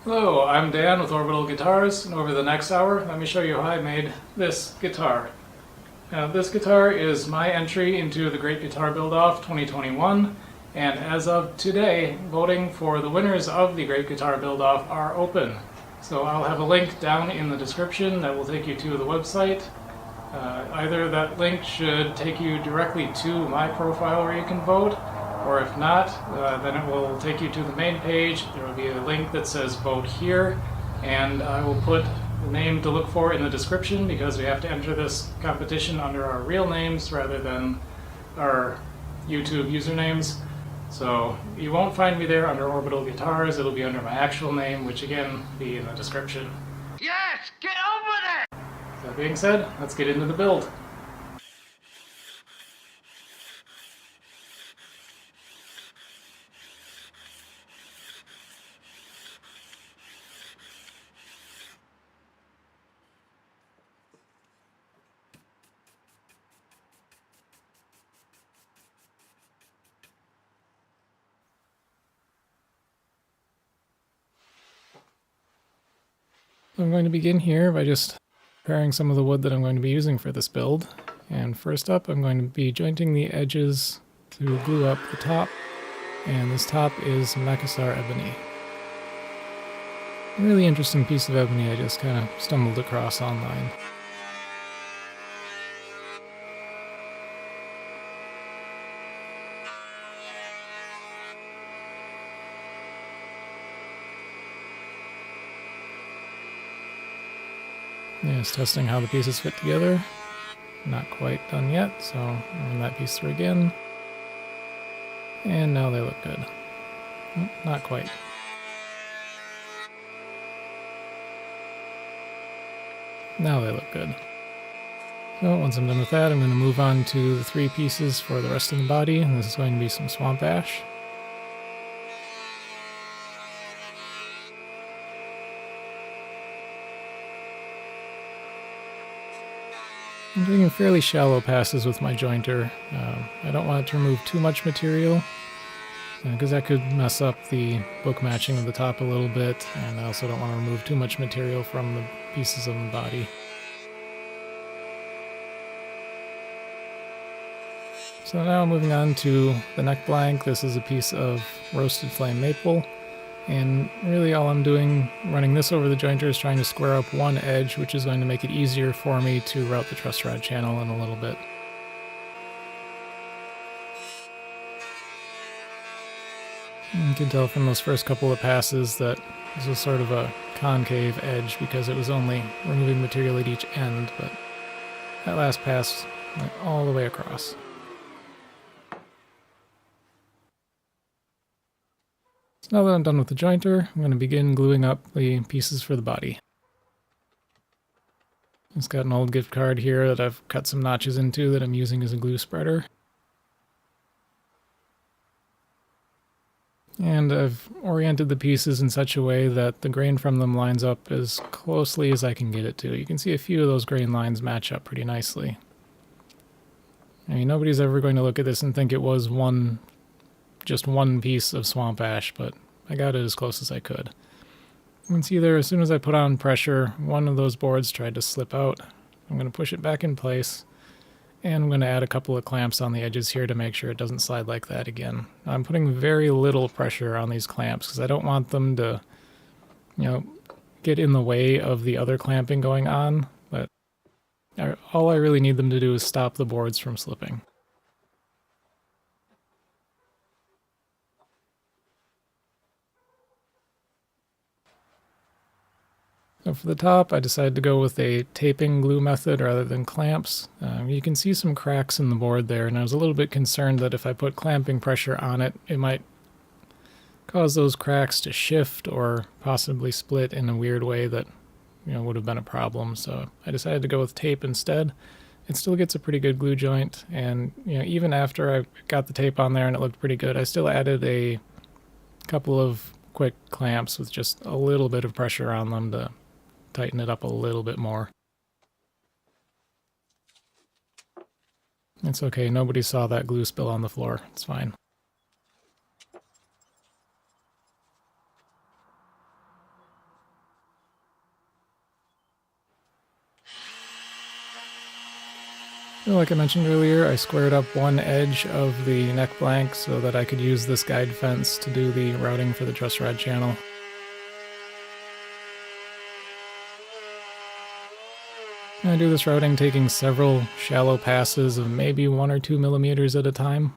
Hello, I'm Dan with Orbital Guitars, and over the next hour, let me show you how I made this guitar. Now, this guitar is my entry into the Great Guitar Build-Off 2021, and as of today, voting for the winners of the Great Guitar Build-Off are open. So I'll have a link down in the description that will take you to the website. Either that link should take you directly to my profile where you can vote, or if not, then it will take you to the main page. There will be a link that says vote here, and I will put the name to look for in the description because we have to enter this competition under our real names rather than our YouTube usernames. So you won't find me there under Orbital Guitars, it'll be under my actual name, which again will be in the description. Yes, get over there! That being said, let's get into the build. I'm going to begin here by just preparing some of the wood that I'm going to be using for this build. And first up, I'm going to be jointing the edges to glue up the top. And this top is Macassar Ebony. A really interesting piece of ebony I just kind of stumbled across online. Yeah, just testing how the pieces fit together. Not quite done yet, so I'll run that piece through again. And now they look good. Not quite. Now they look good. So once I'm done with that, I'm going to move on to the three pieces for the rest of the body, and this is going to be some swamp ash. I'm taking fairly shallow passes with my jointer. I don't want it to remove too much material, because that could mess up the book matching of the top a little bit, and I also don't want to remove too much material from the pieces of the body. So now moving on to the neck blank. This is a piece of roasted flame maple, and really all I'm doing running this over the jointer is trying to square up one edge, which is going to make it easier for me to route the truss rod channel in a little bit. You can tell from those first couple of passes that this was sort of a concave edge because it was only removing material at each end, but that last pass went all the way across. So now that I'm done with the jointer, I'm going to begin gluing up the pieces for the body. It's got an old gift card here that I've cut some notches into that I'm using as a glue spreader. And I've oriented the pieces in such a way that the grain from them lines up as closely as I can get it to. You can see a few of those grain lines match up pretty nicely. I mean, nobody's ever going to look at this and think it was just one piece of swamp ash, but I got it as close as I could. You can see there, as soon as I put on pressure, one of those boards tried to slip out. I'm going to push it back in place, and I'm going to add a couple of clamps on the edges here to make sure it doesn't slide like that again. I'm putting very little pressure on these clamps because I don't want them to, get in the way of the other clamping going on, but all I really need them to do is stop the boards from slipping. So for the top, I decided to go with a taping glue method rather than clamps. You can see some cracks in the board there, and I was a little bit concerned that if I put clamping pressure on it, it might cause those cracks to shift or possibly split in a weird way that would have been a problem. So I decided to go with tape instead. It still gets a pretty good glue joint, and even after I got the tape on there and it looked pretty good, I still added a couple of quick clamps with just a little bit of pressure on them to tighten it up a little bit more. It's okay, nobody saw that glue spill on the floor. It's fine. So like I mentioned earlier, I squared up one edge of the neck blank so that I could use this guide fence to do the routing for the truss rod channel. I do this routing taking several shallow passes of maybe 1 or 2 millimeters at a time.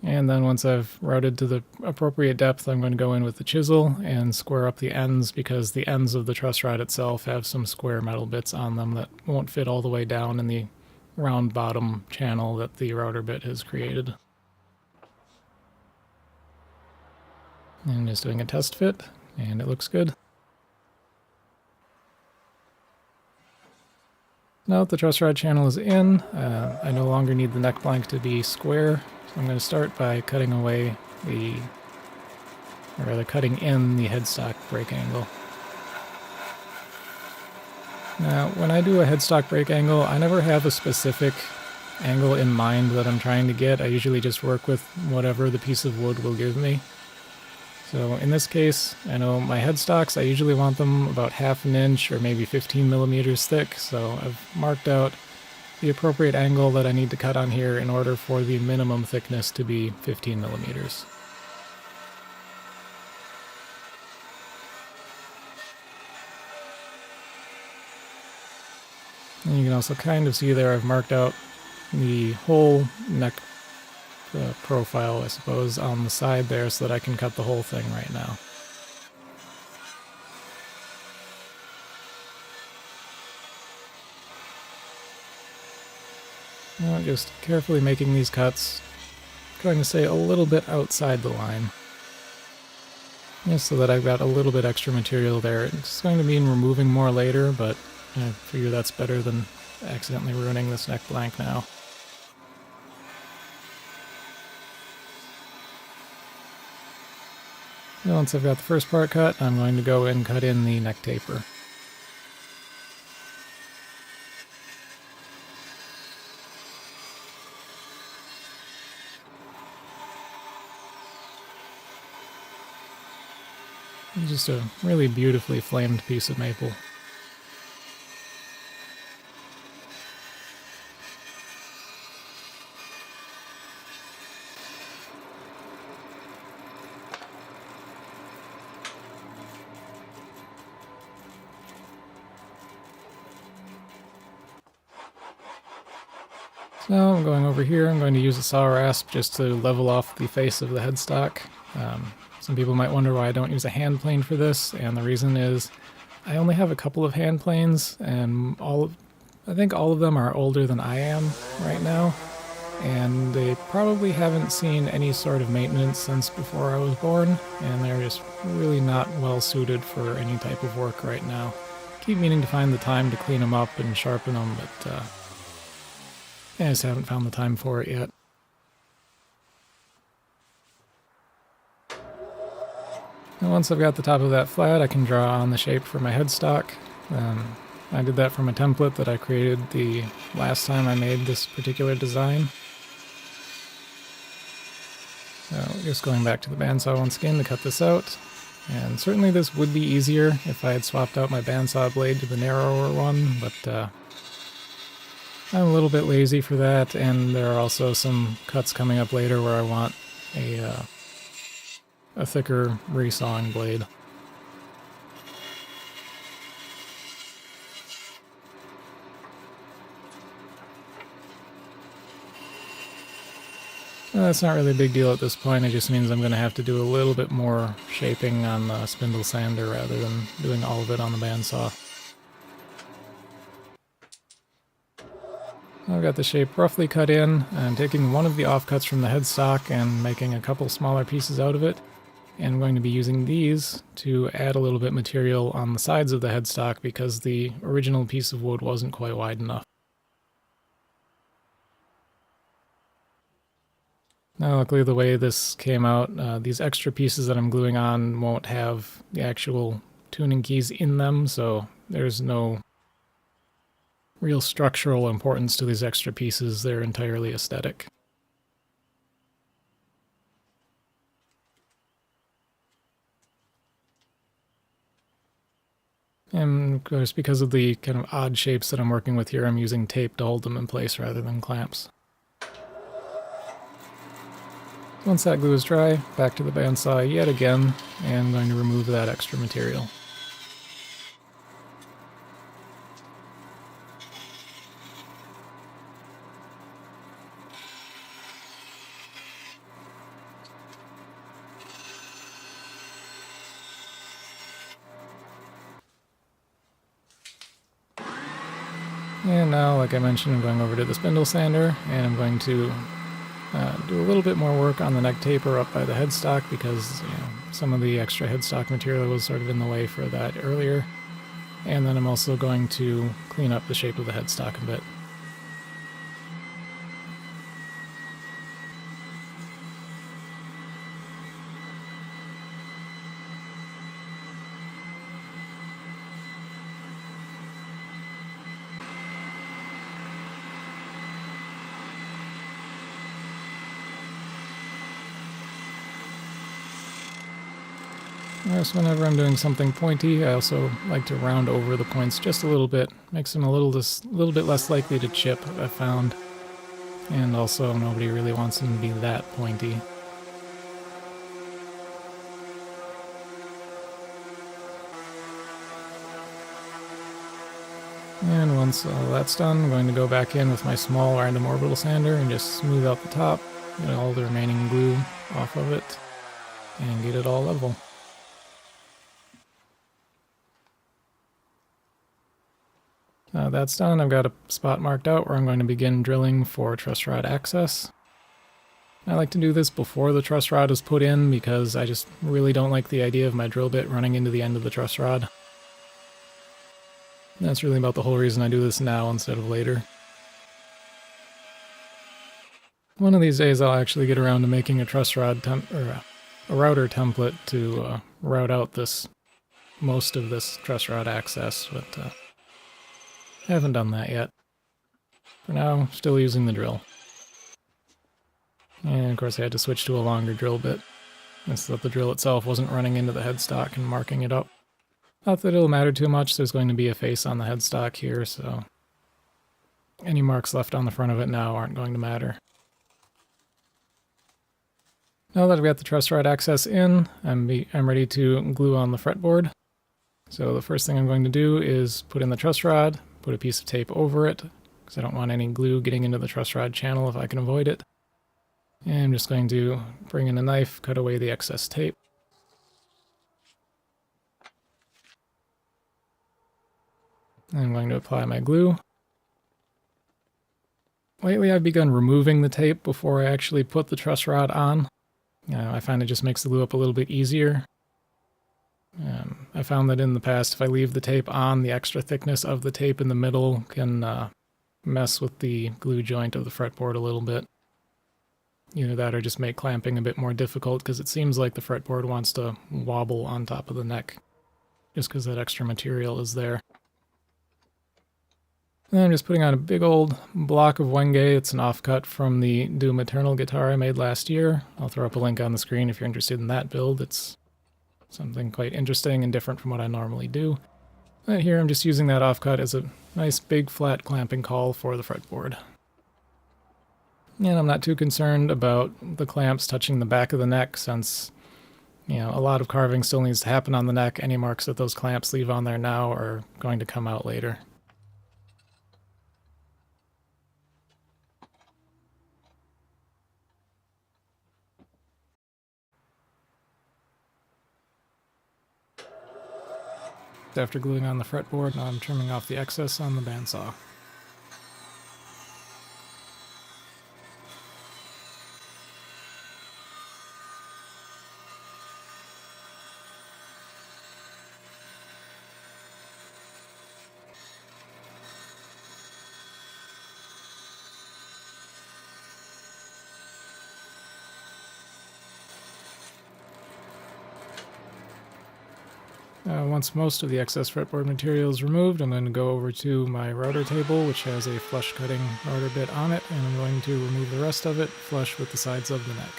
And then once I've routed to the appropriate depth, I'm going to go in with the chisel and square up the ends, because the ends of the truss rod itself have some square metal bits on them that won't fit all the way down in the round bottom channel that the router bit has created. And just doing a test fit, and it looks good. Now that the truss rod channel is in, I no longer need the neck blank to be square. So I'm going to start by cutting away cutting in the headstock break angle. Now, when I do a headstock break angle, I never have a specific angle in mind that I'm trying to get. I usually just work with whatever the piece of wood will give me. So in this case, I know my headstocks, I usually want them about 1/2 inch or maybe 15 millimeters thick, so I've marked out the appropriate angle that I need to cut on here in order for the minimum thickness to be 15 millimeters. And you can also kind of see there I've marked out the whole neck profile, I suppose, on the side there so that I can cut the whole thing right now. Now, just carefully making these cuts, trying to stay a little bit outside the line. Just so that I've got a little bit extra material there. It's going to mean removing more later, but I figure that's better than accidentally ruining this neck blank now. Now once I've got the first part cut, I'm going to go and cut in the neck taper. It's just a really beautifully flamed piece of maple. So I'm going over here, I'm going to use a saw rasp just to level off the face of the headstock. Some people might wonder why I don't use a hand plane for this, and the reason is I only have a couple of hand planes, and I think all of them are older than I am right now, and they probably haven't seen any sort of maintenance since before I was born, and they're just really not well suited for any type of work right now. Keep meaning to find the time to clean them up and sharpen them, but I just haven't found the time for it yet. And once I've got the top of that flat, I can draw on the shape for my headstock. I did that from a template that I created the last time I made this particular design. So just going back to the bandsaw once again to cut this out. And certainly this would be easier if I had swapped out my bandsaw blade to the narrower one, but I'm a little bit lazy for that, and there are also some cuts coming up later where I want a thicker resawing blade. That's not really a big deal at this point, it just means I'm going to have to do a little bit more shaping on the spindle sander rather than doing all of it on the bandsaw. I've got the shape roughly cut in. I'm taking one of the offcuts from the headstock and making a couple smaller pieces out of it. And I'm going to be using these to add a little bit material on the sides of the headstock because the original piece of wood wasn't quite wide enough. Now luckily the way this came out, these extra pieces that I'm gluing on won't have the actual tuning keys in them, so there's no real structural importance to these extra pieces. They're entirely aesthetic. And of course, because of the kind of odd shapes that I'm working with here, I'm using tape to hold them in place rather than clamps. Once that glue is dry, back to the bandsaw yet again, and I'm going to remove that extra material. And now, like I mentioned, I'm going over to the spindle sander, and I'm going to do a little bit more work on the neck taper up by the headstock because some of the extra headstock material was sort of in the way for that earlier. And then I'm also going to clean up the shape of the headstock a bit. So whenever I'm doing something pointy, I also like to round over the points just a little bit. Makes them a little bit less likely to chip, I've found. And also, nobody really wants them to be that pointy. And once all that's done, I'm going to go back in with my small random orbital sander and just smooth out the top, get all the remaining glue off of it, and get it all level. Now that's done, I've got a spot marked out where I'm going to begin drilling for truss rod access. I like to do this before the truss rod is put in because I just really don't like the idea of my drill bit running into the end of the truss rod. That's really about the whole reason I do this now instead of later. One of these days I'll actually get around to making a truss rod a router template to route out most of this truss rod access, but I haven't done that yet. For now, still using the drill. And of course I had to switch to a longer drill bit, so that the drill itself wasn't running into the headstock and marking it up. Not that it'll matter too much, there's going to be a face on the headstock here, so any marks left on the front of it now aren't going to matter. Now that I've got the truss rod access in, I'm ready to glue on the fretboard. So the first thing I'm going to do is put in the truss rod, put a piece of tape over it, because I don't want any glue getting into the truss rod channel if I can avoid it. And I'm just going to bring in a knife, cut away the excess tape. I'm going to apply my glue. Lately I've begun removing the tape before I actually put the truss rod on. I find it just makes the glue up a little bit easier. I found that in the past if I leave the tape on, the extra thickness of the tape in the middle can mess with the glue joint of the fretboard a little bit. Either that or just make clamping a bit more difficult because it seems like the fretboard wants to wobble on top of the neck just because that extra material is there. And I'm just putting on a big old block of Wenge. It's an offcut from the Doom Eternal guitar I made last year. I'll throw up a link on the screen if you're interested in that build. It's something quite interesting and different from what I normally do. And here I'm just using that offcut as a nice big flat clamping caul for the fretboard. And I'm not too concerned about the clamps touching the back of the neck since, a lot of carving still needs to happen on the neck. Any marks that those clamps leave on there now are going to come out later. After gluing on the fretboard, now I'm trimming off the excess on the bandsaw. Once most of the excess fretboard material is removed, I'm going to go over to my router table, which has a flush cutting router bit on it, and I'm going to remove the rest of it flush with the sides of the neck.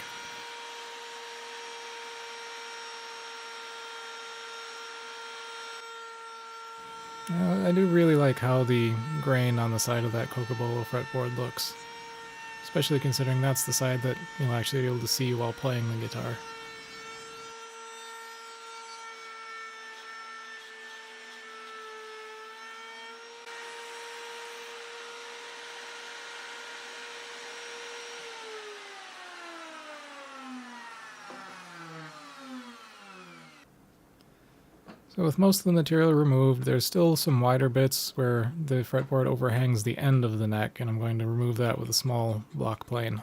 I do really like how the grain on the side of that Cocobolo fretboard looks, especially considering that's the side that you'll actually be able to see while playing the guitar. So with most of the material removed, there's still some wider bits where the fretboard overhangs the end of the neck, and I'm going to remove that with a small block plane.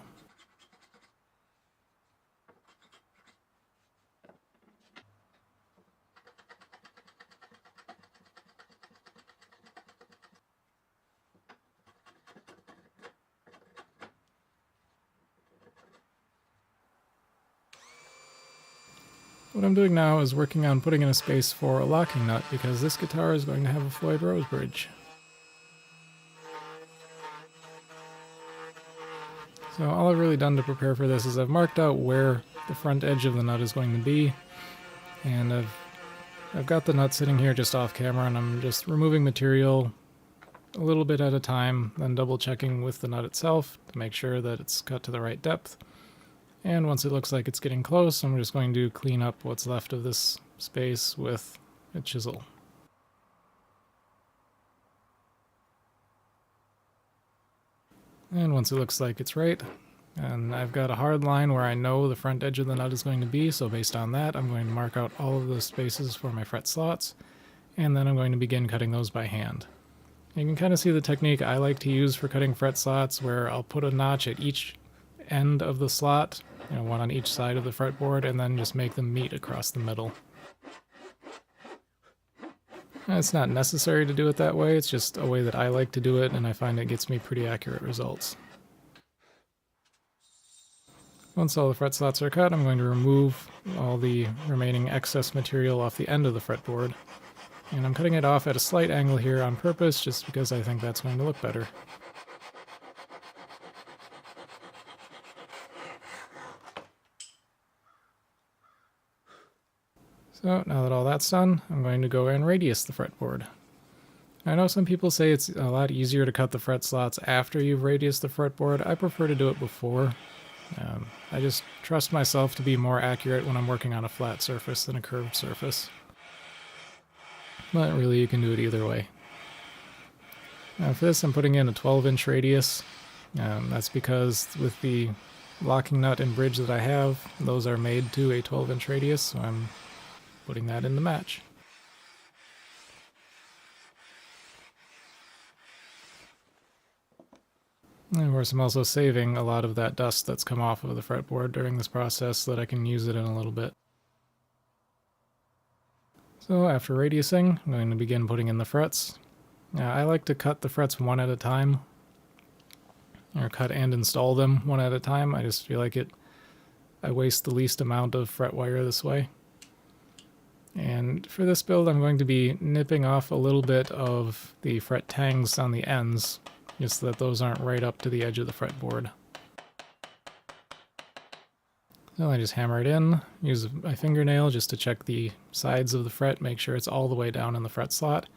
What I'm doing now is working on putting in a space for a locking nut, because this guitar is going to have a Floyd Rose bridge. So all I've really done to prepare for this is I've marked out where the front edge of the nut is going to be, and I've got the nut sitting here just off camera, and I'm just removing material a little bit at a time, then double checking with the nut itself to make sure that it's cut to the right depth. And once it looks like it's getting close, I'm just going to clean up what's left of this space with a chisel. And once it looks like it's right, and I've got a hard line where I know the front edge of the nut is going to be, so based on that, I'm going to mark out all of the spaces for my fret slots, and then I'm going to begin cutting those by hand. You can kind of see the technique I like to use for cutting fret slots, where I'll put a notch at each end of the slot, one on each side of the fretboard, and then just make them meet across the middle. It's not necessary to do it that way, it's just a way that I like to do it, and I find it gets me pretty accurate results. Once all the fret slots are cut, I'm going to remove all the remaining excess material off the end of the fretboard. And I'm cutting it off at a slight angle here on purpose, just because I think that's going to look better. So now that all that's done, I'm going to go and radius the fretboard. I know some people say it's a lot easier to cut the fret slots after you've radiused the fretboard. I prefer to do it before. I just trust myself to be more accurate when I'm working on a flat surface than a curved surface. But really, you can do it either way. Now for this, I'm putting in a 12-inch radius. That's because with the locking nut and bridge that I have, those are made to a 12-inch radius, so I'm putting that in the match. And of course, I'm also saving a lot of that dust that's come off of the fretboard during this process so that I can use it in a little bit. So after radiusing, I'm going to begin putting in the frets. Now, I like to cut the frets one at a time, or cut and install them one at a time. I just feel like I waste the least amount of fret wire this way. And for this build, I'm going to be nipping off a little bit of the fret tangs on the ends, just so that those aren't right up to the edge of the fretboard. So I just hammer it in, use my fingernail just to check the sides of the fret, make sure it's all the way down in the fret slot.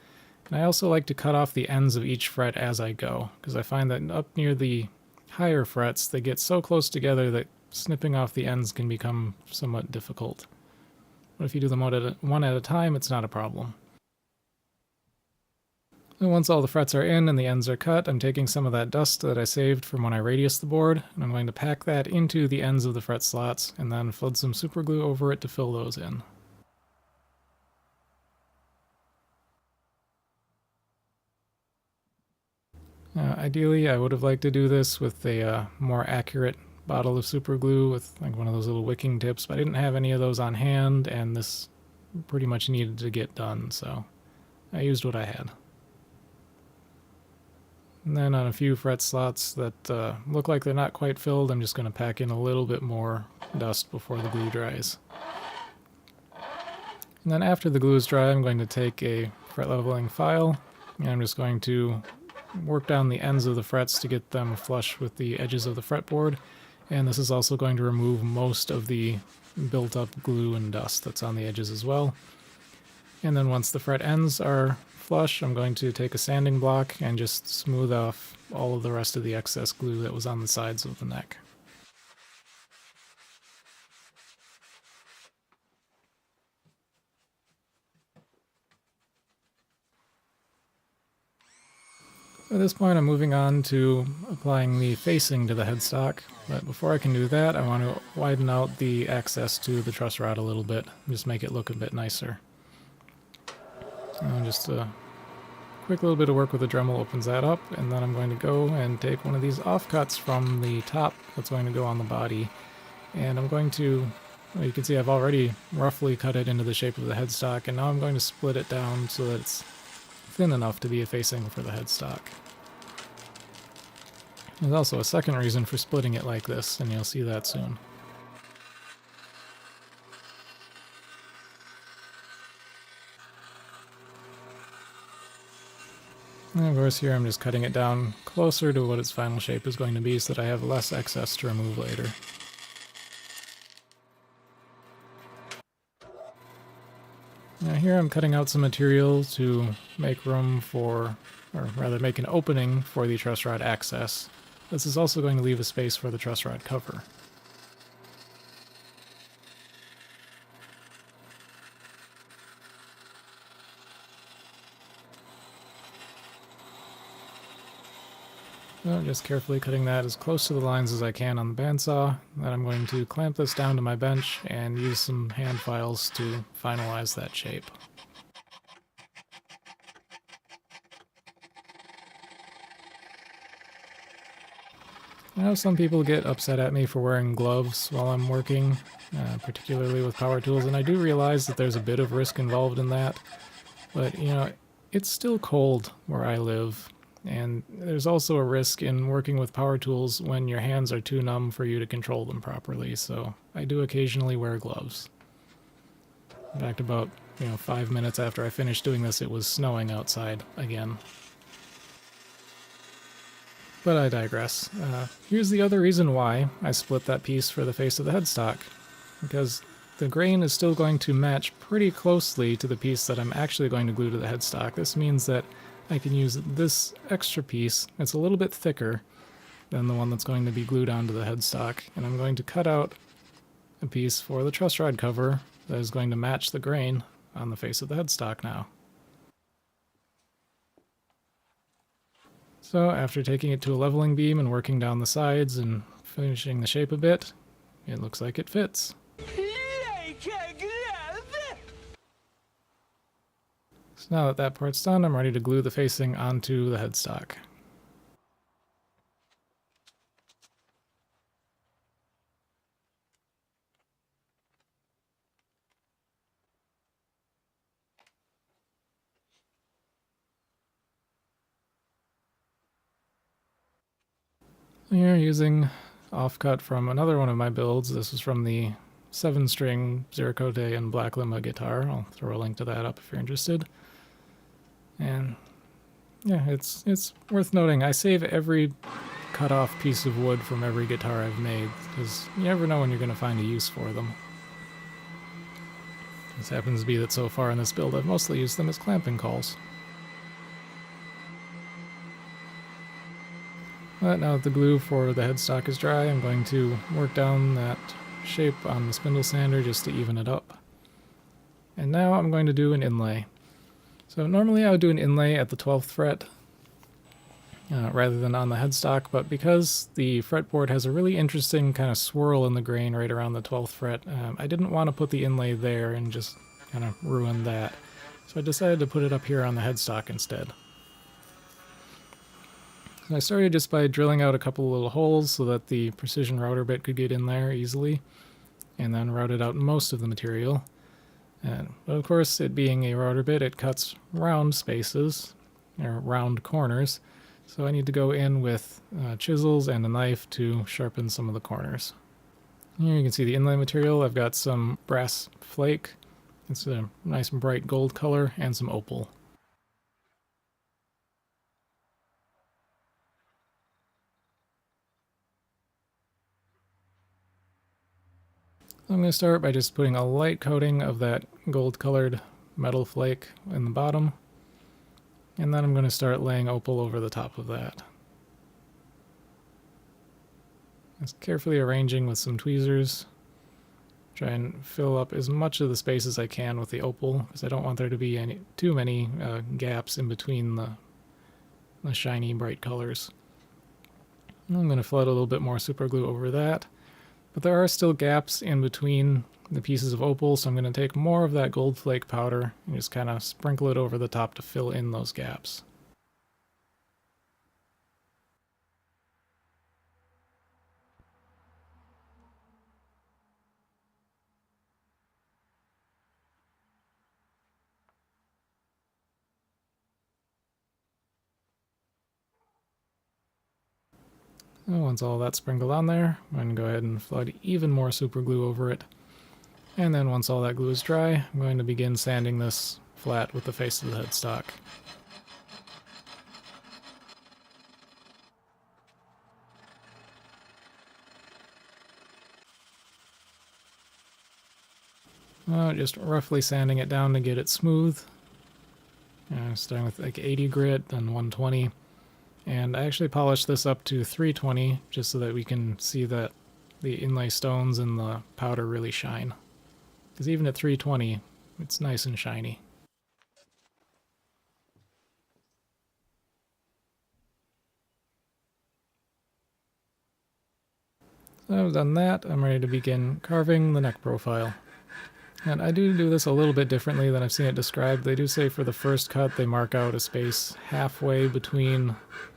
And I also like to cut off the ends of each fret as I go, because I find that up near the higher frets, they get so close together that snipping off the ends can become somewhat difficult. But if you do them one at a time, it's not a problem. And once all the frets are in and the ends are cut, I'm taking some of that dust that I saved from when I radiused the board, and I'm going to pack that into the ends of the fret slots, and then flood some super glue over it to fill those in. Ideally, I would have liked to do this with a more accurate bottle of super glue with like one of those little wicking tips, but I didn't have any of those on hand, and this pretty much needed to get done, so I used what I had. And then on a few fret slots that look like they're not quite filled, I'm just going to pack in a little bit more dust before the glue dries. And then after the glue is dry, I'm going to take a fret leveling file, and I'm just going to work down the ends of the frets to get them flush with the edges of the fretboard. And this is also going to remove most of the built up glue and dust that's on the edges as well. And then once the fret ends are flush, I'm going to take a sanding block and just smooth off all of the rest of the excess glue that was on the sides of the neck. At this point I'm moving on to applying the facing to the headstock, but before I can do that I want to widen out the access to the truss rod a little bit, just make it look a bit nicer. Just a quick little bit of work with the Dremel opens that up, and then I'm going to go and take one of these offcuts from the top that's going to go on the body, and I'm going to, well, you can see I've already roughly cut it into the shape of the headstock, and now I'm going to split it down so that it's thin enough to be a facing for the headstock. There's also a second reason for splitting it like this, and you'll see that soon. And of course here I'm just cutting it down closer to what its final shape is going to be so that I have less excess to remove later. Now here I'm cutting out some material to make room for, or rather make an opening for the truss rod access. This is also going to leave a space for the truss rod cover. So just carefully cutting that as close to the lines as I can on the bandsaw. Then I'm going to clamp this down to my bench and use some hand files to finalize that shape. I know some people get upset at me for wearing gloves while I'm working, particularly with power tools, and I do realize that there's a bit of risk involved in that, but you know, it's still cold where I live. And there's also a risk in working with power tools when your hands are too numb for you to control them properly, so I do occasionally wear gloves. In fact, about 5 minutes after I finished doing this, it was snowing outside again. But I digress. Here's the other reason why I split that piece for the face of the headstock, because the grain is still going to match pretty closely to the piece that I'm actually going to glue to the headstock. This means that I can use this extra piece. It's a little bit thicker than the one that's going to be glued onto the headstock, and I'm going to cut out a piece for the truss rod cover that is going to match the grain on the face of the headstock now. So after taking it to a leveling beam and working down the sides and finishing the shape a bit, it looks like it fits. So now that that part's done, I'm ready to glue the facing onto the headstock. Here, using offcut from another one of my builds. This is from the 7-string Zerakote and Black Lima guitar. I'll throw a link to that up if you're interested. And yeah, it's worth noting, I save every cut off piece of wood from every guitar I've made, because you never know when you're going to find a use for them. This happens to be that so far in this build I've mostly used them as clamping cauls. But now that the glue for the headstock is dry, I'm going to work down that shape on the spindle sander just to even it up. And now I'm going to do an inlay. So normally I would do an inlay at the 12th fret rather than on the headstock, but because the fretboard has a really interesting kind of swirl in the grain right around the 12th fret, I didn't want to put the inlay there and just kind of ruin that. So I decided to put it up here on the headstock instead. I started just by drilling out a couple of little holes so that the precision router bit could get in there easily, and then routed out most of the material. But of course, it being a router bit, it cuts round spaces, or round corners, so I need to go in with chisels and a knife to sharpen some of the corners. Here you can see the inlay material. I've got some brass flake, it's a nice bright gold color, and some opal. I'm going to start by just putting a light coating of that gold-colored metal flake in the bottom, And then I'm going to start laying opal over the top of that. Just carefully arranging with some tweezers. Try and fill up as much of the space as I can with the opal, because I don't want there to be too many gaps in between the shiny, bright colors. And I'm going to flood a little bit more super glue over that. But there are still gaps in between the pieces of opal, so I'm going to take more of that gold flake powder and just kind of sprinkle it over the top to fill in those gaps. And once all that's sprinkled on there, I'm going to go ahead and flood even more super glue over it. And then once all that glue is dry, I'm going to begin sanding this flat with the face of the headstock. Just roughly sanding it down to get it smooth. Starting with like 80 grit, then 120. And I actually polished this up to 320 just so that we can see that the inlay stones and the powder really shine. Because even at 320, it's nice and shiny. So I've done that. I'm ready to begin carving the neck profile. And I do this a little bit differently than I've seen it described. They do say for the first cut they mark out a space halfway between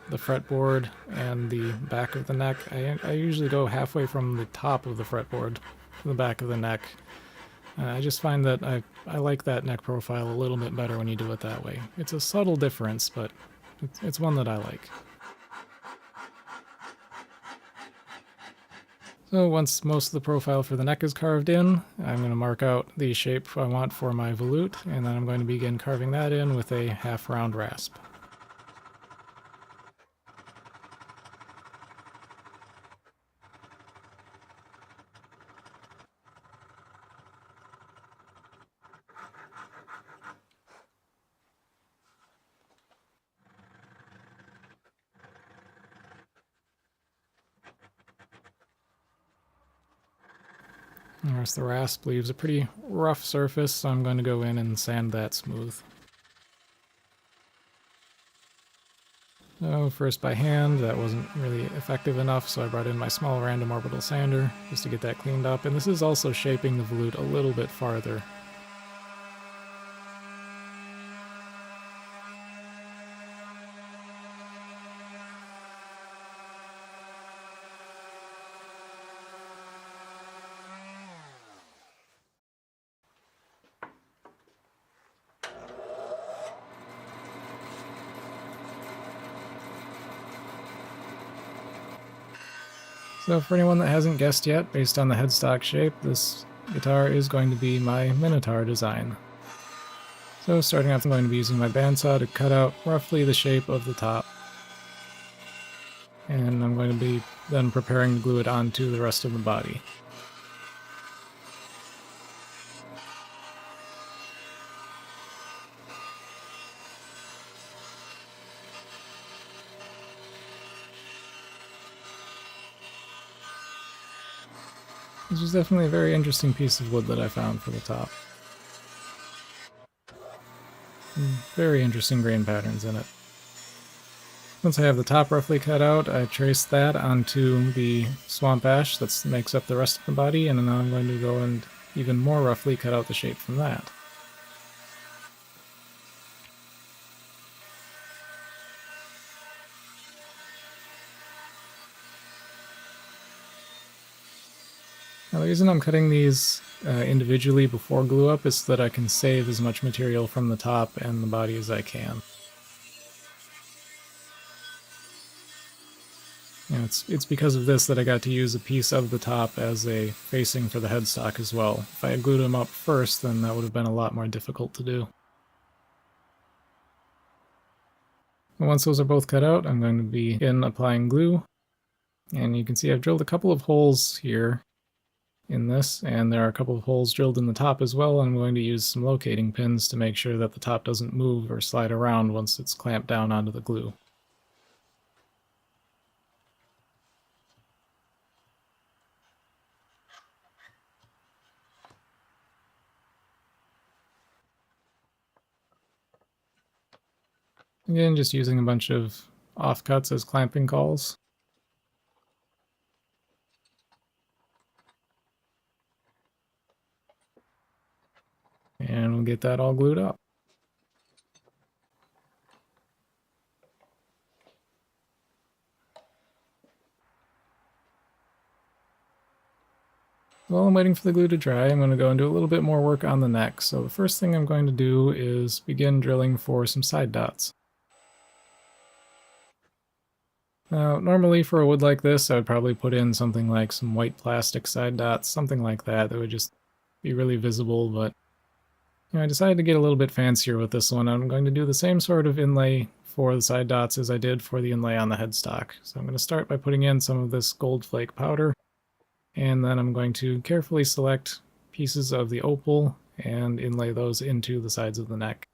the fretboard and the back of the neck. I usually go halfway from the top of the fretboard to the back of the neck. I just find that I like that neck profile a little bit better when you do it that way. It's a subtle difference, but it's one that I like. So once most of the profile for the neck is carved in, I'm going to mark out the shape I want for my volute, and then I'm going to begin carving that in with a half round rasp. Of course, the rasp leaves a pretty rough surface, so I'm going to go in and sand that smooth. So first by hand, that wasn't really effective enough, so I brought in my small random orbital sander just to get that cleaned up, and this is also shaping the volute a little bit farther. So for anyone that hasn't guessed yet, based on the headstock shape, this guitar is going to be my Minotaur design. So starting off, I'm going to be using my bandsaw to cut out roughly the shape of the top. And I'm going to be then preparing to glue it onto the rest of the body. This was definitely a very interesting piece of wood that I found for the top. Very interesting grain patterns in it. Once I have the top roughly cut out, I trace that onto the swamp ash that makes up the rest of the body, and now I'm going to go and even more roughly cut out the shape from that. Now, the reason I'm cutting these individually before glue up is so that I can save as much material from the top and the body as I can. And it's because of this that I got to use a piece of the top as a facing for the headstock as well. If I had glued them up first, then that would have been a lot more difficult to do. And once those are both cut out, I'm going to be applying glue. And you can see I've drilled a couple of holes here in this, and there are a couple of holes drilled in the top as well. I'm going to use some locating pins to make sure that the top doesn't move or slide around once it's clamped down onto the glue. Again, just using a bunch of offcuts as clamping calls. And we'll get that all glued up. While I'm waiting for the glue to dry, I'm going to go and do a little bit more work on the neck. So the first thing I'm going to do is begin drilling for some side dots. Now, normally for a wood like this, I would probably put in something like some white plastic side dots, something like that would just be really visible, but I decided to get a little bit fancier with this one. I'm going to do the same sort of inlay for the side dots as I did for the inlay on the headstock. So I'm going to start by putting in some of this gold flake powder, and then I'm going to carefully select pieces of the opal and inlay those into the sides of the neck,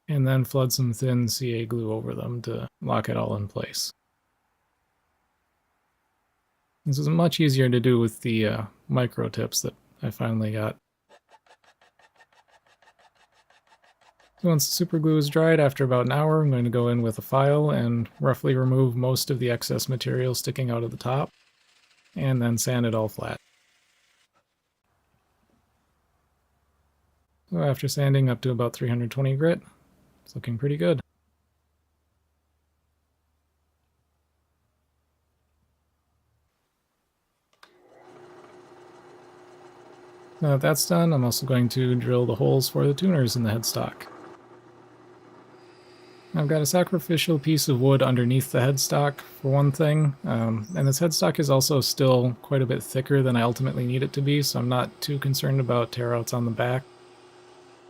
and then flood some thin CA glue over them to lock it all in place. This is much easier to do with the micro tips that I finally got. So once the super glue is dried, after about an hour, I'm going to go in with a file and roughly remove most of the excess material sticking out of the top, and then sand it all flat. So after sanding up to about 320 grit, it's looking pretty good. Now that that's done, I'm also going to drill the holes for the tuners in the headstock. I've got a sacrificial piece of wood underneath the headstock, for one thing, and this headstock is also still quite a bit thicker than I ultimately need it to be, so I'm not too concerned about tear-outs on the back.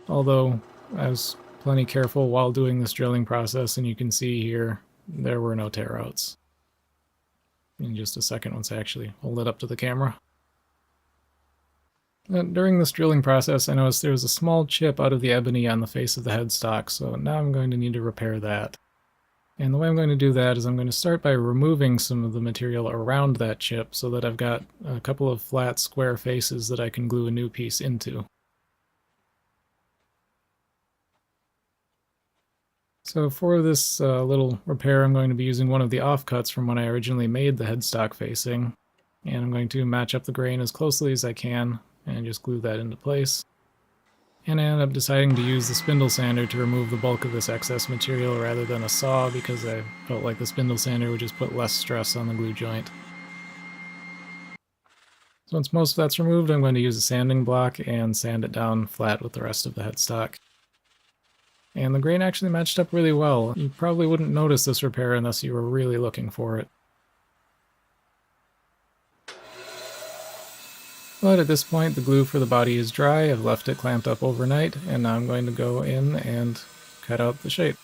Although, I was plenty careful while doing this drilling process, and you can see here, there were no tear-outs. In just a second once I actually hold it up to the camera. During this drilling process, I noticed there was a small chip out of the ebony on the face of the headstock, so now I'm going to need to repair that. And the way I'm going to do that is I'm going to start by removing some of the material around that chip so that I've got a couple of flat square faces that I can glue a new piece into. So for this little repair, I'm going to be using one of the offcuts from when I originally made the headstock facing, and I'm going to match up the grain as closely as I can and just glue that into place. And I ended up deciding to use the spindle sander to remove the bulk of this excess material rather than a saw because I felt like the spindle sander would just put less stress on the glue joint. So once most of that's removed, I'm going to use a sanding block and sand it down flat with the rest of the headstock. And the grain actually matched up really well. You probably wouldn't notice this repair unless you were really looking for it. But at this point, the glue for the body is dry. I've left it clamped up overnight, and now I'm going to go in and cut out the shape.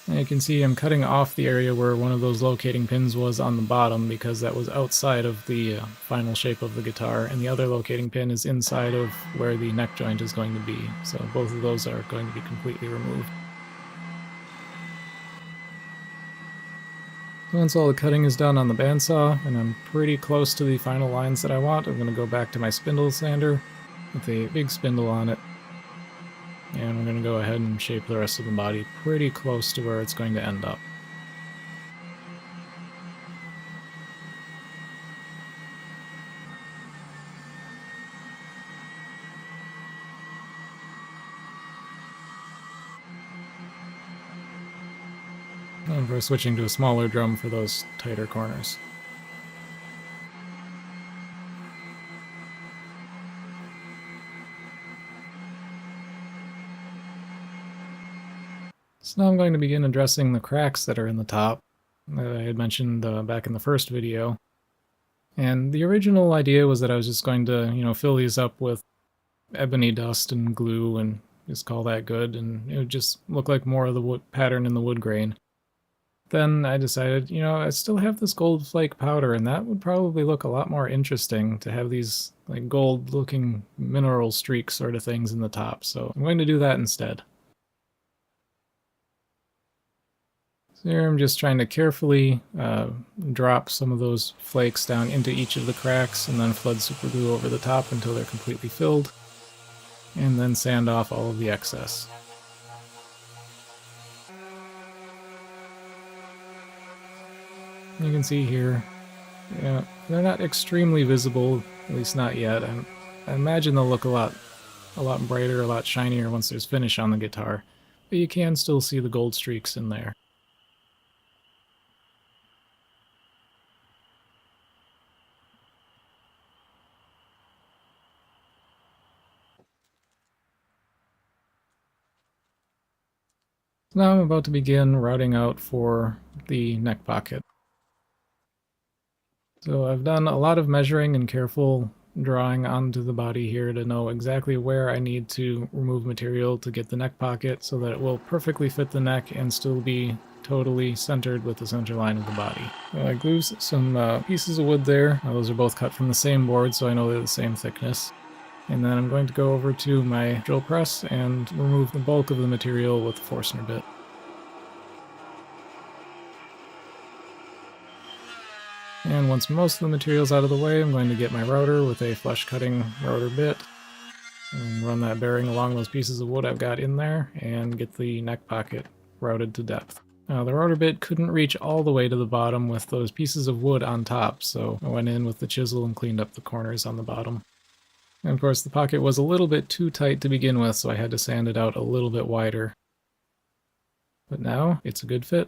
And you can see I'm cutting off the area where one of those locating pins was on the bottom because that was outside of the final shape of the guitar, and the other locating pin is inside of where the neck joint is going to be, so both of those are going to be completely removed. Once all the cutting is done on the bandsaw, and I'm pretty close to the final lines that I want, I'm going to go back to my spindle sander with a big spindle on it. And we're going to go ahead and shape the rest of the body pretty close to where it's going to end up. And we're switching to a smaller drum for those tighter corners. So now I'm going to begin addressing the cracks that are in the top that I had mentioned back in the first video. And the original idea was that I was just going to, fill these up with ebony dust and glue and, just call that good, and it would just look like more of the wood pattern in the wood grain. Then I decided, you know, I still have this gold flake powder, and that would probably look a lot more interesting to have these like gold looking mineral streak sort of things in the top, so I'm going to do that instead. So here I'm just trying to carefully drop some of those flakes down into each of the cracks and then flood super glue over the top until they're completely filled, and then sand off all of the excess. You can see here, yeah, they're not extremely visible, at least not yet. I imagine they'll look a lot brighter, a lot shinier once there's finish on the guitar, but you can still see the gold streaks in there. Now I'm about to begin routing out for the neck pocket. So I've done a lot of measuring and careful drawing onto the body here to know exactly where I need to remove material to get the neck pocket so that it will perfectly fit the neck and still be totally centered with the center line of the body. I glued some pieces of wood there. Those are both cut from the same board, so I know they're the same thickness. And then I'm going to go over to my drill press and remove the bulk of the material with the Forstner bit. And once most of the material's out of the way, I'm going to get my router with a flush cutting router bit and run that bearing along those pieces of wood I've got in there and get the neck pocket routed to depth. Now the router bit couldn't reach all the way to the bottom with those pieces of wood on top, so I went in with the chisel and cleaned up the corners on the bottom. And of course the pocket was a little bit too tight to begin with, so I had to sand it out a little bit wider. But now it's a good fit.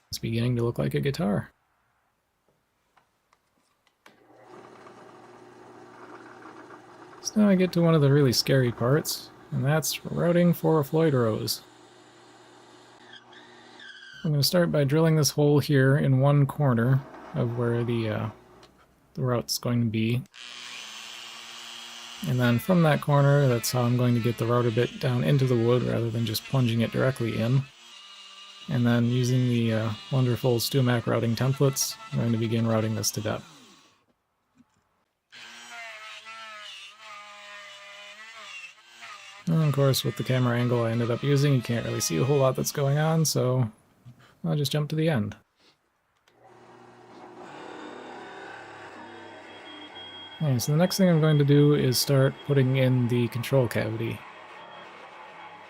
It's beginning to look like a guitar. So now I get to one of the really scary parts, and that's routing for a Floyd rose. I'm going to start by drilling this hole here in one corner of where the route's going to be. And then from that corner, that's how I'm going to get the router bit down into the wood rather than just plunging it directly in. And then using the wonderful StuMac routing templates, I'm going to begin routing this to depth. And of course, with the camera angle I ended up using, you can't really see a whole lot that's going on, so I'll just jump to the end. Okay, so the next thing I'm going to do is start putting in the control cavity.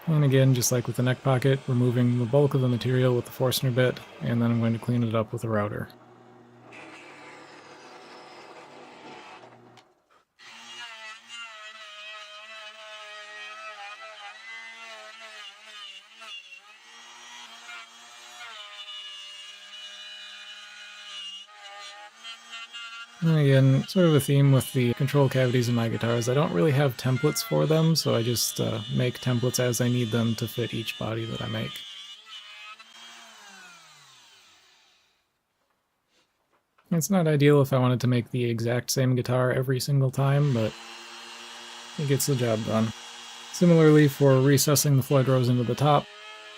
And again, just like with the neck pocket, removing the bulk of the material with the Forstner bit, and then I'm going to clean it up with a router. And again, sort of a theme with the control cavities in my guitars, I don't really have templates for them, so I just make templates as I need them to fit each body that I make. It's not ideal if I wanted to make the exact same guitar every single time, but it gets the job done. Similarly, for recessing the Floyd rose into the top,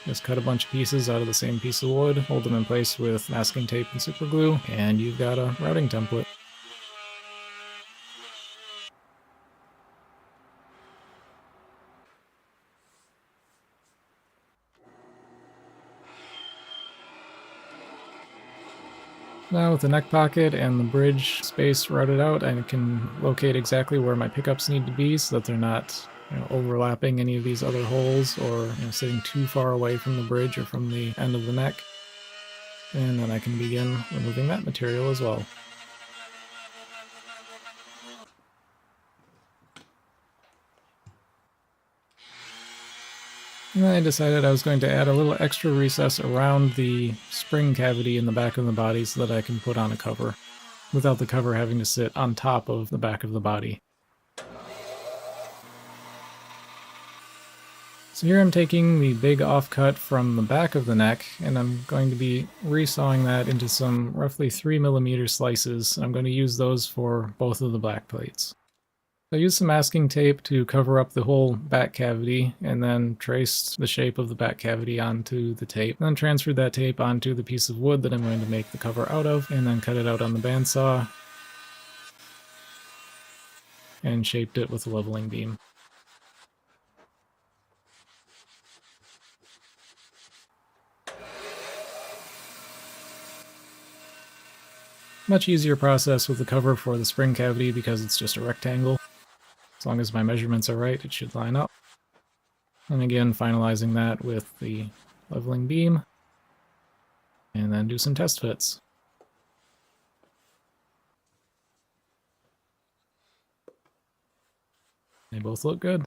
just cut a bunch of pieces out of the same piece of wood, hold them in place with masking tape and super glue, and you've got a routing template. Now with the neck pocket and the bridge space routed out, I can locate exactly where my pickups need to be so that they're not overlapping any of these other holes or sitting too far away from the bridge or from the end of the neck. And then I can begin removing that material as well. And then I decided I was going to add a little extra recess around the spring cavity in the back of the body so that I can put on a cover, without the cover having to sit on top of the back of the body. So here I'm taking the big offcut from the back of the neck, and I'm going to be resawing that into some roughly 3mm slices. I'm going to use those for both of the back plates. I used some masking tape to cover up the whole back cavity, and then traced the shape of the back cavity onto the tape. Then transferred that tape onto the piece of wood that I'm going to make the cover out of, and then cut it out on the bandsaw, and shaped it with a leveling beam. Much easier process with the cover for the spring cavity because it's just a rectangle. As long as my measurements are right, it should line up. And again, finalizing that with the leveling beam. And then do some test fits. They both look good.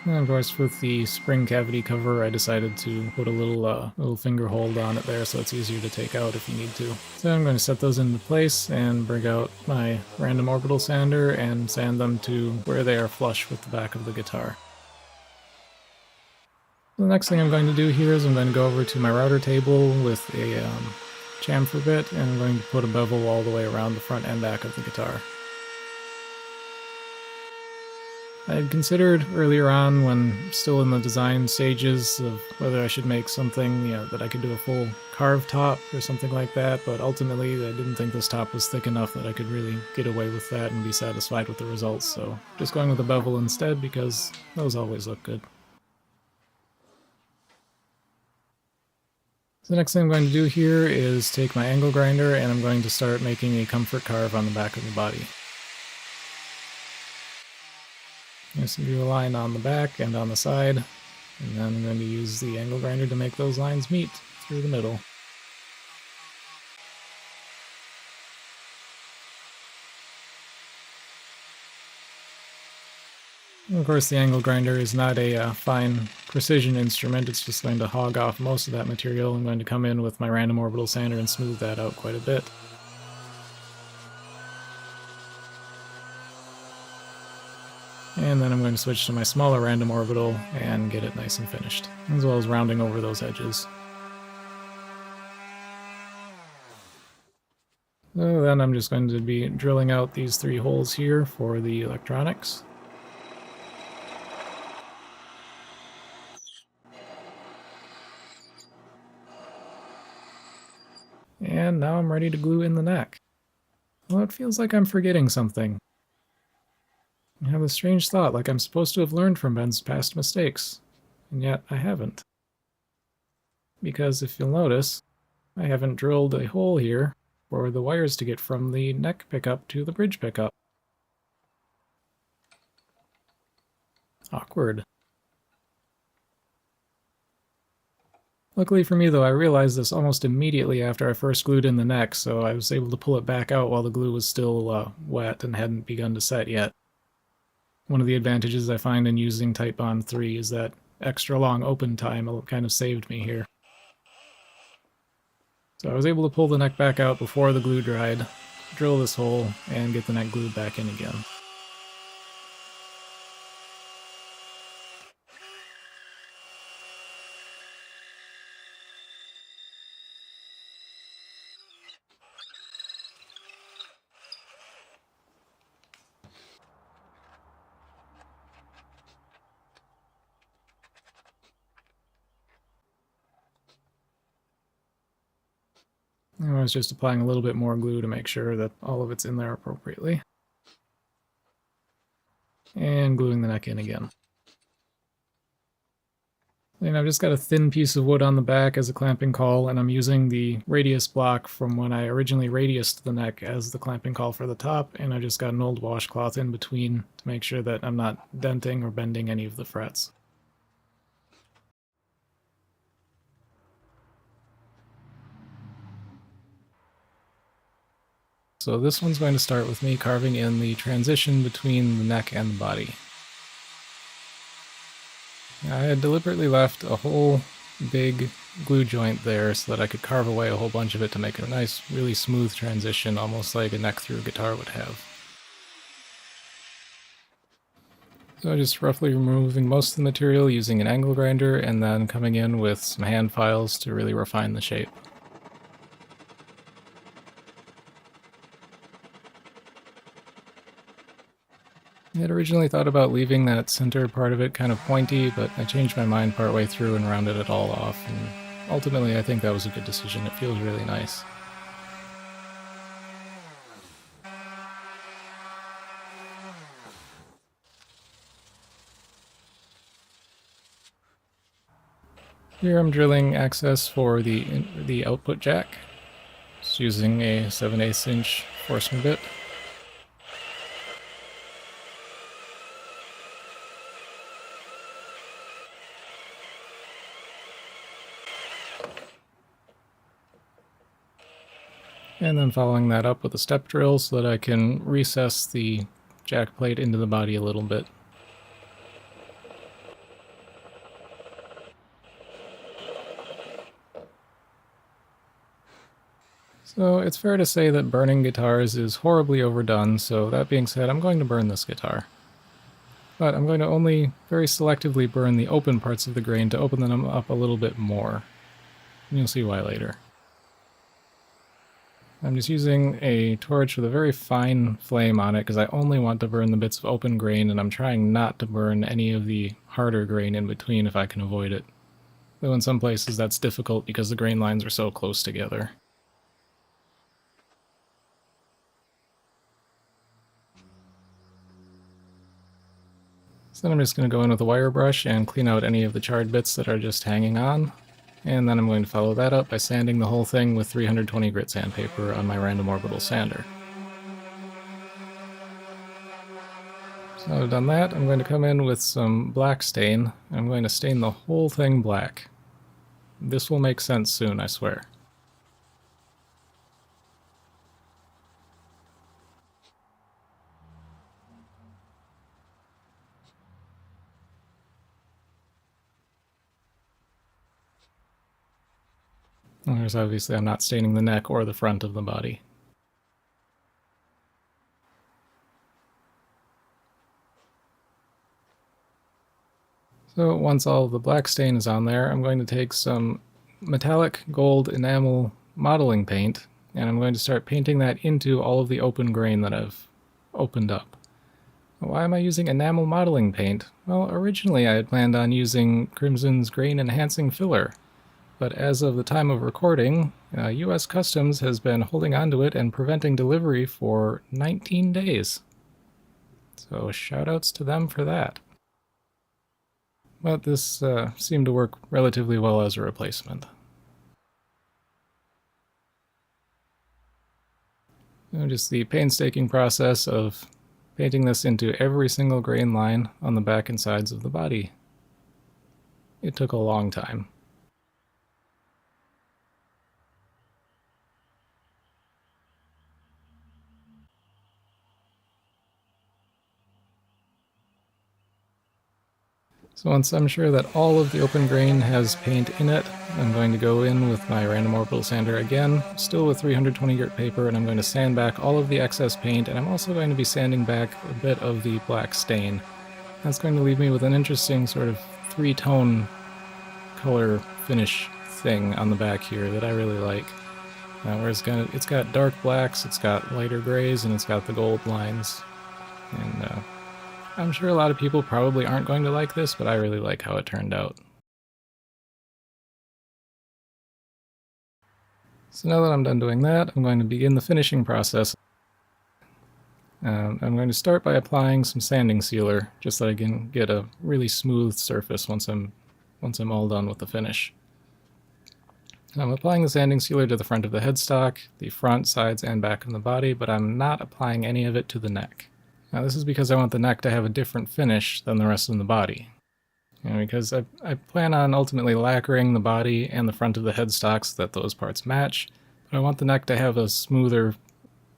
And of course, with the spring cavity cover, I decided to put a little finger hold on it there so it's easier to take out if you need to. So I'm going to set those into place and bring out my random orbital sander and sand them to where they are flush with the back of the guitar. The next thing I'm going to do here is I'm going to go over to my router table with a chamfer bit, and I'm going to put a bevel all the way around the front and back of the guitar. I had considered earlier on, when still in the design stages, of whether I should make something, that I could do a full carved top or something like that, but ultimately I didn't think this top was thick enough that I could really get away with that and be satisfied with the results, so just going with a bevel instead because those always look good. So the next thing I'm going to do here is take my angle grinder and I'm going to start making a comfort carve on the back of the body. Just do a line on the back and on the side, and then I'm going to use the angle grinder to make those lines meet through the middle. And of course, the angle grinder is not a fine precision instrument, it's just going to hog off most of that material. I'm going to come in with my random orbital sander and smooth that out quite a bit. And then I'm going to switch to my smaller random orbital and get it nice and finished, as well as rounding over those edges. So then I'm just going to be drilling out these 3 holes here for the electronics. And now I'm ready to glue in the neck. Well, it feels like I'm forgetting something. I have a strange thought, like I'm supposed to have learned from Ben's past mistakes, and yet I haven't. Because if you'll notice, I haven't drilled a hole here for the wires to get from the neck pickup to the bridge pickup. Awkward. Luckily for me though, I realized this almost immediately after I first glued in the neck, so I was able to pull it back out while the glue was still wet and hadn't begun to set yet. One of the advantages I find in using Titebond 3 is that extra long open time kind of saved me here. So I was able to pull the neck back out before the glue dried, drill this hole, and get the neck glued back in again. I was just applying a little bit more glue to make sure that all of it's in there appropriately. And gluing the neck in again. And I've just got a thin piece of wood on the back as a clamping caul, and I'm using the radius block from when I originally radiused the neck as the clamping caul for the top, and I've just got an old washcloth in between to make sure that I'm not denting or bending any of the frets. So this one's going to start with me carving in the transition between the neck and the body. I had deliberately left a whole big glue joint there so that I could carve away a whole bunch of it to make a nice, really smooth transition, almost like a neck through a guitar would have. So just roughly removing most of the material using an angle grinder and then coming in with some hand files to really refine the shape. I had originally thought about leaving that center part of it kind of pointy, but I changed my mind partway through and rounded it all off, and ultimately I think that was a good decision. It feels really nice. Here I'm drilling access for the output jack, just using a 7/8 inch Forstner bit. And then following that up with a step drill so that I can recess the jack plate into the body a little bit. So it's fair to say that burning guitars is horribly overdone, so that being said, I'm going to burn this guitar. But I'm going to only very selectively burn the open parts of the grain to open them up a little bit more. And you'll see why later. I'm just using a torch with a very fine flame on it because I only want to burn the bits of open grain, and I'm trying not to burn any of the harder grain in between if I can avoid it. Though in some places that's difficult because the grain lines are so close together. So then I'm just going to go in with a wire brush and clean out any of the charred bits that are just hanging on. And then I'm going to follow that up by sanding the whole thing with 320 grit sandpaper on my random orbital sander. So I've done that. I'm going to come in with some black stain. I'm going to stain the whole thing black. This will make sense soon, I swear. There's obviously I'm not staining the neck or the front of the body. So once all the black stain is on there, I'm going to take some metallic gold enamel modeling paint, and I'm going to start painting that into all of the open grain that I've opened up. Why am I using enamel modeling paint? Well, originally I had planned on using Crimson's grain enhancing filler, but as of the time of recording, US Customs has been holding onto it and preventing delivery for 19 days. So shoutouts to them for that. But this seemed to work relatively well as a replacement. Just the painstaking process of painting this into every single grain line on the back and sides of the body. It took a long time. So once I'm sure that all of the open grain has paint in it, I'm going to go in with my random orbital sander again, still with 320 grit paper, and I'm going to sand back all of the excess paint, and I'm also going to be sanding back a bit of the black stain. That's going to leave me with an interesting sort of three-tone color finish thing on the back here that I really like. Where it's got dark blacks, it's got lighter grays, and it's got the gold lines. And I'm sure a lot of people probably aren't going to like this, but I really like how it turned out. So now that I'm done doing that, I'm going to begin the finishing process. I'm going to start by applying some sanding sealer, just so I can get a really smooth surface once I'm all done with the finish. I'm applying the sanding sealer to the front of the headstock, the front, sides, and back of the body, but I'm not applying any of it to the neck. Now this is because I want the neck to have a different finish than the rest of the body. Because I plan on ultimately lacquering the body and the front of the headstock so that those parts match, but I want the neck to have a smoother,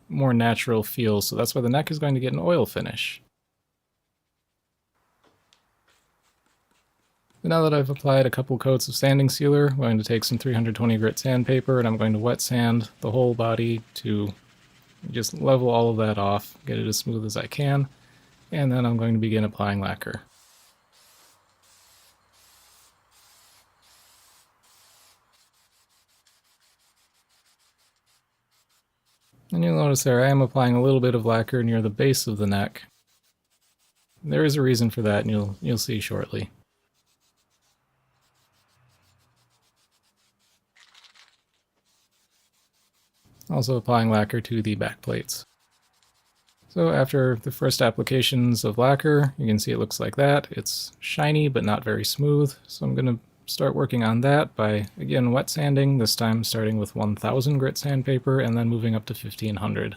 more natural feel, so that's why the neck is going to get an oil finish. But now that I've applied a couple coats of sanding sealer, I'm going to take some 320 grit sandpaper and I'm going to wet sand the whole body to just level all of that off, get it as smooth as I can. and then I'm going to begin applying lacquer. And you'll notice there I am applying a little bit of lacquer near the base of the neck. There is a reason for that, and you'll see shortly. Also applying lacquer to the back plates. So after the first applications of lacquer, you can see it looks like that. It's shiny but not very smooth, so I'm going to start working on that by, again, wet sanding, this time starting with 1000 grit sandpaper and then moving up to 1500.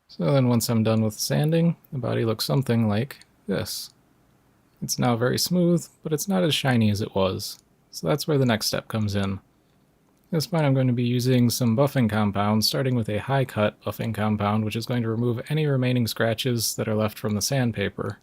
So then once I'm done with sanding, the body looks something like this. It's now very smooth, but it's not as shiny as it was. So that's where the next step comes in. At this point I'm going to be using some buffing compound, starting with a high cut buffing compound, which is going to remove any remaining scratches that are left from the sandpaper.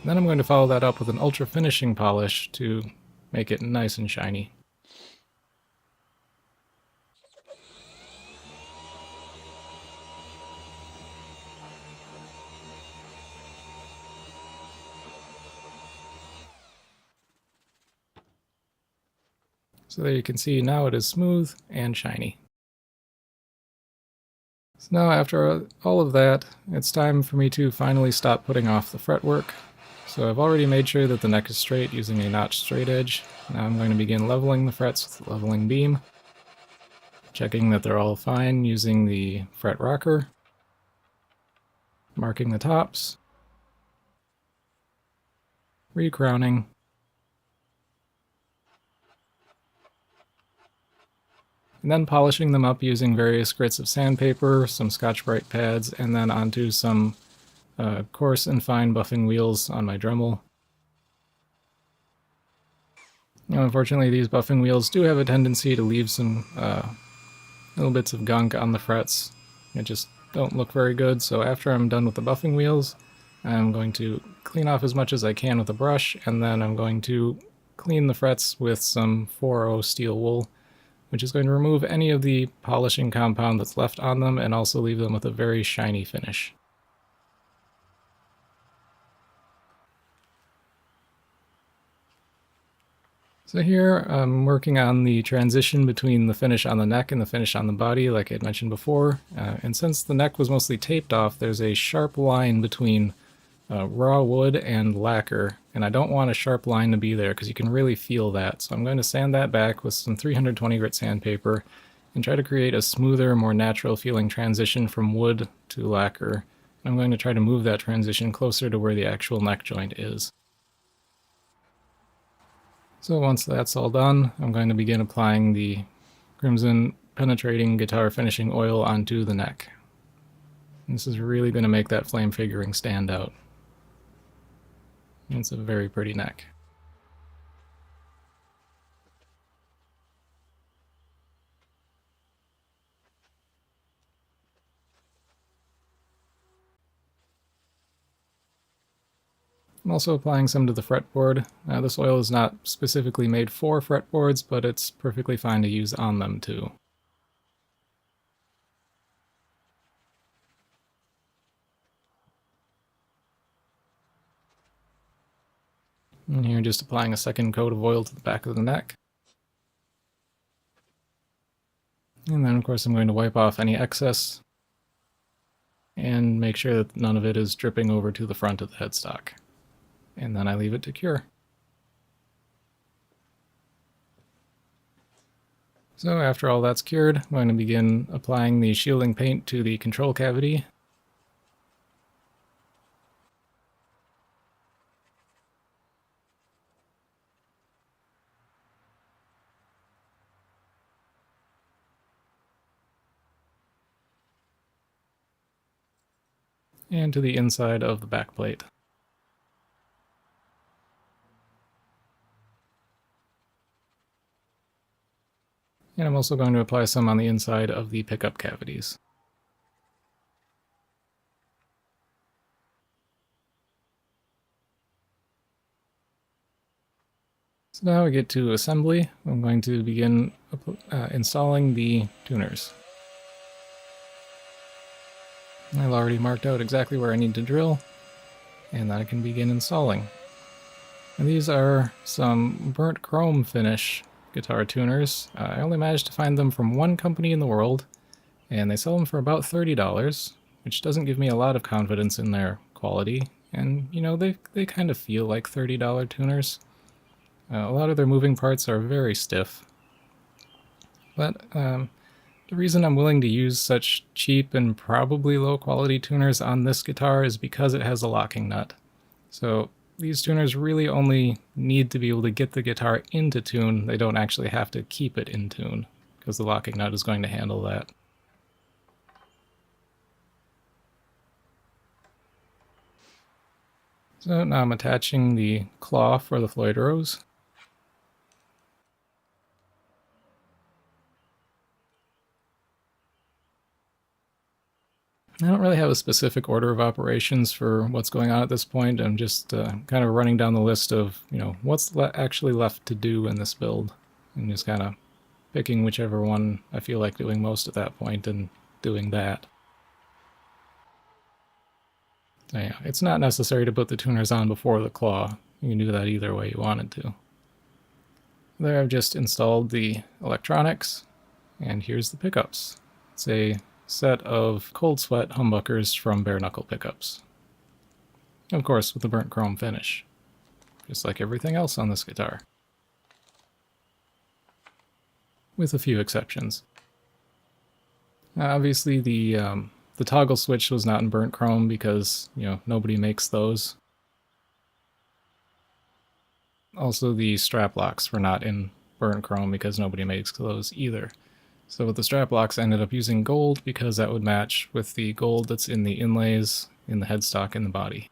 Then I'm going to follow that up with an ultra finishing polish to make it nice and shiny. So there you can see now it is smooth and shiny. So now after all of that, it's time for me to finally stop putting off the fretwork. So I've already made sure that the neck is straight using a notched straight edge. Now I'm going to begin leveling the frets with the leveling beam, checking that they're all fine using the fret rocker, marking the tops, recrowning, and then polishing them up using various grits of sandpaper, some Scotch-Brite pads, and then onto some coarse and fine buffing wheels on my Dremel. Now, unfortunately, these buffing wheels do have a tendency to leave some little bits of gunk on the frets. It just don't look very good, so after I'm done with the buffing wheels, I'm going to clean off as much as I can with a brush, and then I'm going to clean the frets with some 4-0 steel wool, which is going to remove any of the polishing compound that's left on them and also leave them with a very shiny finish. So here I'm working on the transition between the finish on the neck and the finish on the body, like I had mentioned before. And since the neck was mostly taped off, there's a sharp line between raw wood and lacquer, and I don't want a sharp line to be there because you can really feel that. So I'm going to sand that back with some 320 grit sandpaper and try to create a smoother, more natural feeling transition from wood to lacquer. And I'm going to try to move that transition closer to where the actual neck joint is. So once that's all done, I'm going to begin applying the Crimson Penetrating Guitar Finishing Oil onto the neck. This is really going to make that flame figuring stand out. It's a very pretty neck. I'm also applying some to the fretboard. This oil is not specifically made for fretboards, but it's perfectly fine to use on them too. And here just applying a second coat of oil to the back of the neck. And then of course I'm going to wipe off any excess and make sure that none of it is dripping over to the front of the headstock. And then I leave it to cure. So after all that's cured, I'm going to begin applying the shielding paint to the control cavity. and to the inside of the back plate. And I'm also going to apply some on the inside of the pickup cavities. So now we get to assembly. I'm going to begin installing the tuners. I've already marked out exactly where I need to drill, and then I can begin installing. And these are some burnt chrome finish guitar tuners. I only managed to find them from one company in the world, and they sell them for about $30, which doesn't give me a lot of confidence in their quality. And, you know, they kind of feel like $30 tuners. A lot of their moving parts are very stiff. But the reason I'm willing to use such cheap and probably low quality tuners on this guitar is because it has a locking nut. So these tuners really only need to be able to get the guitar into tune. They don't actually have to keep it in tune, because the locking nut is going to handle that. So now I'm attaching the claw for the Floyd Rose. I don't really have a specific order of operations for what's going on at this point. I'm just kind of running down the list of, you know, what's actually left to do in this build, and just kind of picking whichever one I feel like doing most at that point and doing that. So yeah, it's not necessary to put the tuners on before the claw. You can do that either way you wanted to. There I've just installed the electronics, and here's the pickups. It's a set of Cold Sweat humbuckers from bare knuckle pickups. Of course, with the burnt chrome finish, just like everything else on this guitar, with a few exceptions. Obviously, the toggle switch was not in burnt chrome because, you know, nobody makes those. Also, the strap locks were not in burnt chrome because nobody makes those either. So with the strap locks, I ended up using gold because that would match with the gold that's in the inlays, in the headstock, and the body.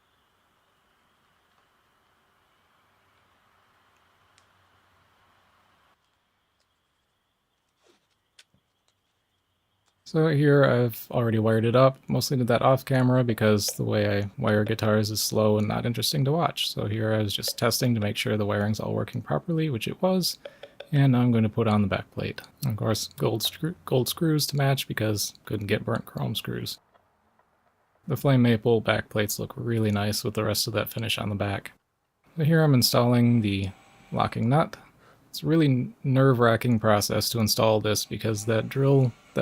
So here I've already wired it up. Mostly did that off camera because the way I wire guitars is slow and not interesting to watch. So here I was just testing to make sure the wiring's all working properly, which it was. And now I'm going to put on the back plate. Of course, gold screws to match because couldn't get burnt chrome screws. The flame maple back plates look really nice with the rest of that finish on the back. So here I'm installing the locking nut. It's a really nerve-wracking process to install this because that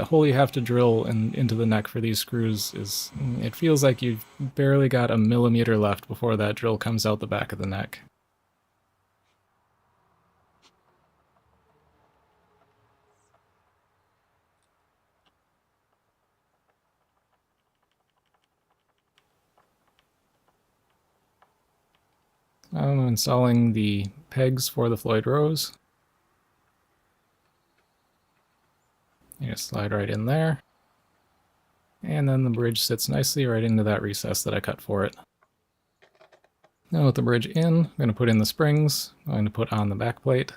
hole you have to drill into the neck for these screws it feels like you've barely got a millimeter left before that drill comes out the back of the neck. I'm installing the pegs for the Floyd Rose. You just slide right in there. And then the bridge sits nicely right into that recess that I cut for it. Now with the bridge in, I'm going to put in the springs. I'm going to put on the back plate.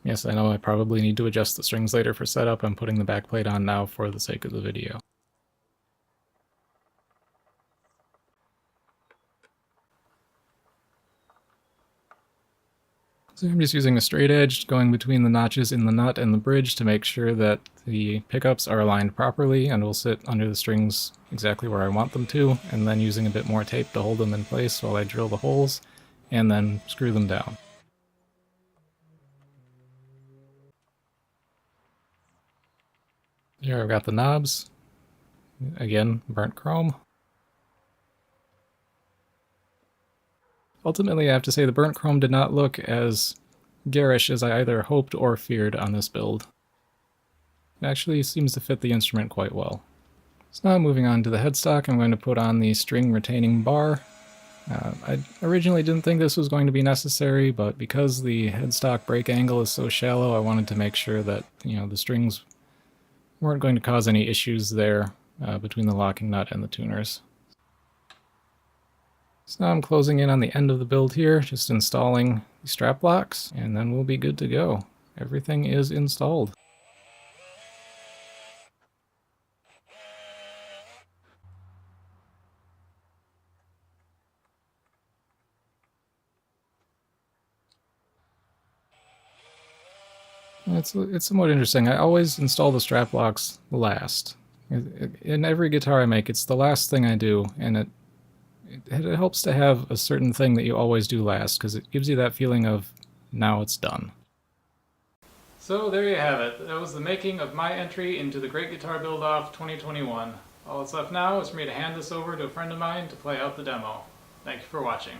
Yes, I know I probably need to adjust the strings later for setup. I'm putting the back plate on now for the sake of the video. So I'm just using a straight edge going between the notches in the nut and the bridge to make sure that the pickups are aligned properly and will sit under the strings exactly where I want them to, and then using a bit more tape to hold them in place while I drill the holes and then screw them down. Here I've got the knobs, again burnt chrome. Ultimately, I have to say the burnt chrome did not look as garish as I either hoped or feared on this build. It actually seems to fit the instrument quite well. So now moving on to the headstock, I'm going to put on the string retaining bar. I originally didn't think this was going to be necessary, but because the headstock break angle is so shallow, I wanted to make sure that, you know, the strings weren't going to cause any issues there between the locking nut and the tuners. So now I'm closing in on the end of the build here, just installing the strap locks, and then we'll be good to go. Everything is installed. It's somewhat interesting. I always install the strap locks last. In every guitar I make, it's the last thing I do, and it helps to have a certain thing that you always do last, because it gives you that feeling of, now it's done. So there you have it. That was the making of my entry into the Great Guitar Build-Off 2021. All that's left now is for me to hand this over to a friend of mine to play out the demo. Thank you for watching.